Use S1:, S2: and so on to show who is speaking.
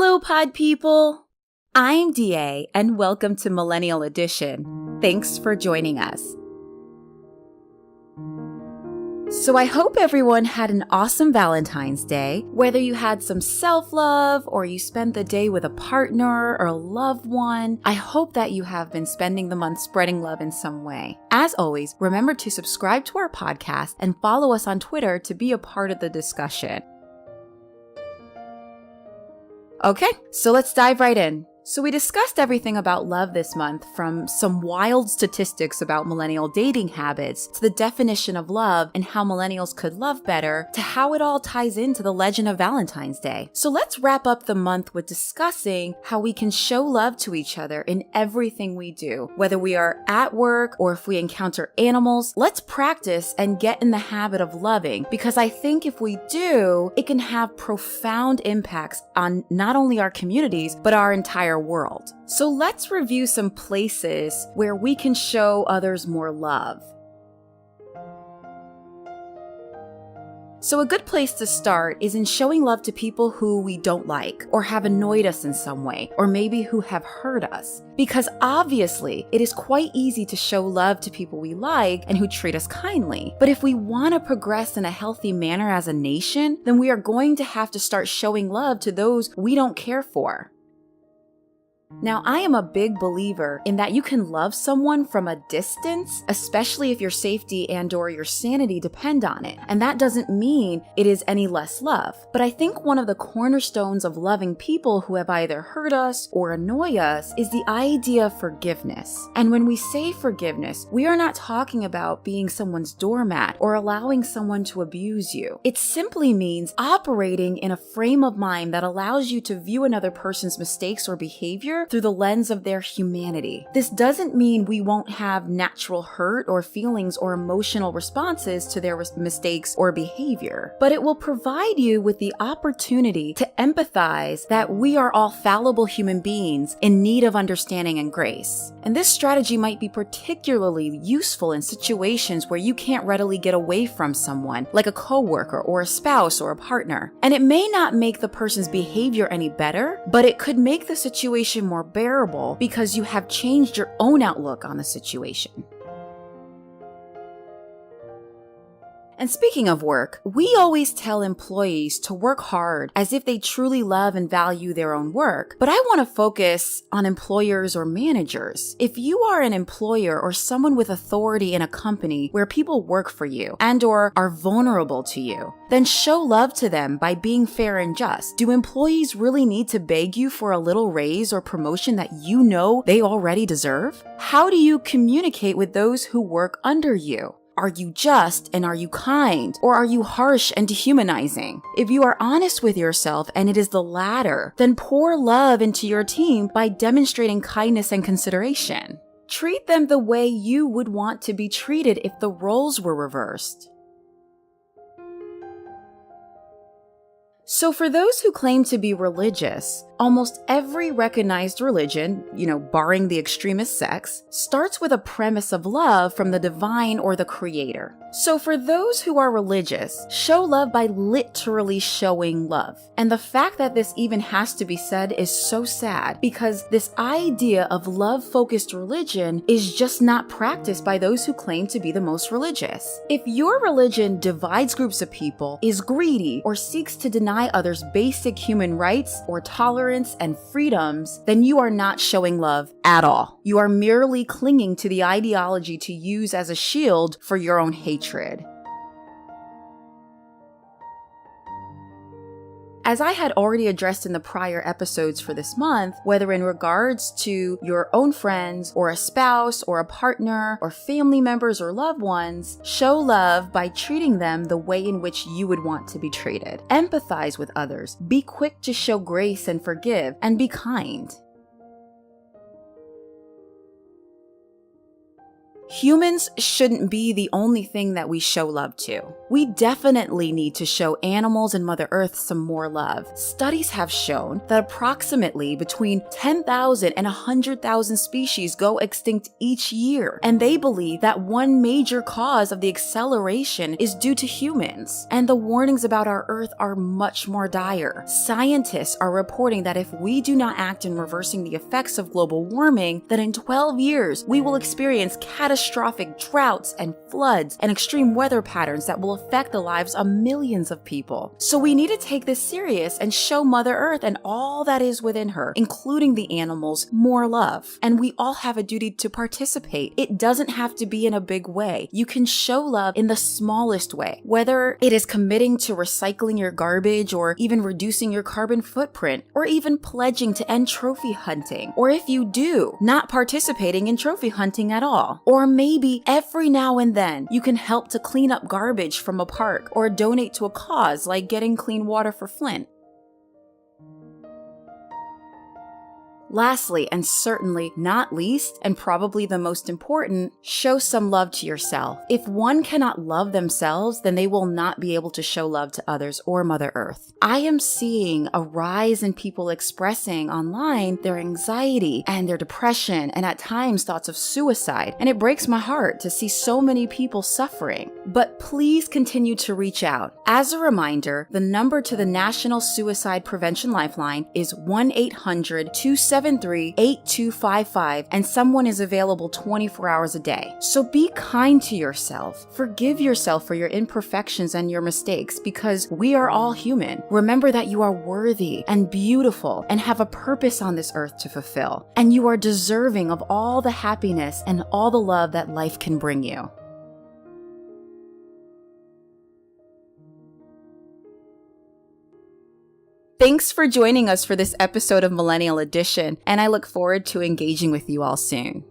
S1: Hello, pod people! I'm DA, and welcome to Millennial Edition. Thanks for joining us. So I hope everyone had an awesome Valentine's Day, whether you had some self-love or you spent the day with a partner or a loved one. I hope that you have been spending the month spreading love in some way. As always, remember to subscribe to our podcast and follow us on Twitter to be a part of the discussion. Okay, so let's dive right in. So we discussed everything about love this month, from some wild statistics about millennial dating habits, to the definition of love and how millennials could love better, to how it all ties into the legend of Valentine's Day. So let's wrap up the month with discussing how we can show love to each other in everything we do. Whether we are at work or if we encounter animals, let's practice and get in the habit of loving, because I think if we do, it can have profound impacts on not only our communities, but our entire world. So let's review some places where we can show others more love. So a good place to start is in showing love to people who we don't like, or have annoyed us in some way, or maybe who have hurt us. Because obviously, it is quite easy to show love to people we like and who treat us kindly. But if we want to progress in a healthy manner as a nation, then we are going to have to start showing love to those we don't care for. Now, I am a big believer in that you can love someone from a distance, especially if your safety and/or your sanity depend on it. And that doesn't mean it is any less love. But I think one of the cornerstones of loving people who have either hurt us or annoy us is the idea of forgiveness. And when we say forgiveness, we are not talking about being someone's doormat or allowing someone to abuse you. It simply means operating in a frame of mind that allows you to view another person's mistakes or behavior through the lens of their humanity. This doesn't mean we won't have natural hurt or feelings or emotional responses to their mistakes or behavior, but it will provide you with the opportunity to empathize that we are all fallible human beings in need of understanding and grace. And this strategy might be particularly useful in situations where you can't readily get away from someone, like a coworker or a spouse or a partner. And it may not make the person's behavior any better, but it could make the situation more bearable because you have changed your own outlook on the situation. And speaking of work, we always tell employees to work hard as if they truly love and value their own work. But I want to focus on employers or managers. If you are an employer or someone with authority in a company where people work for you and/or are vulnerable to you, then show love to them by being fair and just. Do employees really need to beg you for a little raise or promotion that you know they already deserve? How do you communicate with those who work under you? Are you just and are you kind? Or are you harsh and dehumanizing? If you are honest with yourself and it is the latter, then pour love into your team by demonstrating kindness and consideration. Treat them the way you would want to be treated if the roles were reversed. So for those who claim to be religious, almost every recognized religion, barring the extremist sects, starts with a premise of love from the divine or the creator. So for those who are religious, show love by literally showing love. And the fact that this even has to be said is so sad, because this idea of love-focused religion is just not practiced by those who claim to be the most religious. If your religion divides groups of people, is greedy, or seeks to deny others basic human rights or tolerance and freedoms, then you are not showing love at all. You are merely clinging to the ideology to use as a shield for your own hatred. As I had already addressed in the prior episodes for this month, whether in regards to your own friends or a spouse or a partner or family members or loved ones, show love by treating them the way in which you would want to be treated. Empathize with others. Be quick to show grace and forgive, and be kind. Humans shouldn't be the only thing that we show love to. We definitely need to show animals and Mother Earth some more love. Studies have shown that approximately between 10,000 and 100,000 species go extinct each year, and they believe that one major cause of the acceleration is due to humans. And the warnings about our Earth are much more dire. Scientists are reporting that if we do not act in reversing the effects of global warming, that in 12 years we will experience catastrophic droughts and floods and extreme weather patterns that will affect the lives of millions of people. So we need to take this serious and show Mother Earth and all that is within her, including the animals, more love. And we all have a duty to participate. It doesn't have to be in a big way. You can show love in the smallest way, whether it is committing to recycling your garbage or even reducing your carbon footprint, or even pledging to end trophy hunting, or if you do, not participating in trophy hunting at all. Or maybe every now and then you can help to clean up garbage from a park or donate to a cause like getting clean water for Flint. Lastly, and certainly not least, and probably the most important, show some love to yourself. If one cannot love themselves, then they will not be able to show love to others or Mother Earth. I am seeing a rise in people expressing online their anxiety and their depression and at times thoughts of suicide, and it breaks my heart to see so many people suffering. But please continue to reach out. As a reminder, the number to the National Suicide Prevention Lifeline is 1-800-273-8255, and someone is available 24 hours a day. So be kind to yourself. Forgive yourself for your imperfections and your mistakes, because we are all human. Remember that you are worthy and beautiful and have a purpose on this earth to fulfill, and you are deserving of all the happiness and all the love that life can bring you. Thanks for joining us for this episode of Millennial Edition, and I look forward to engaging with you all soon.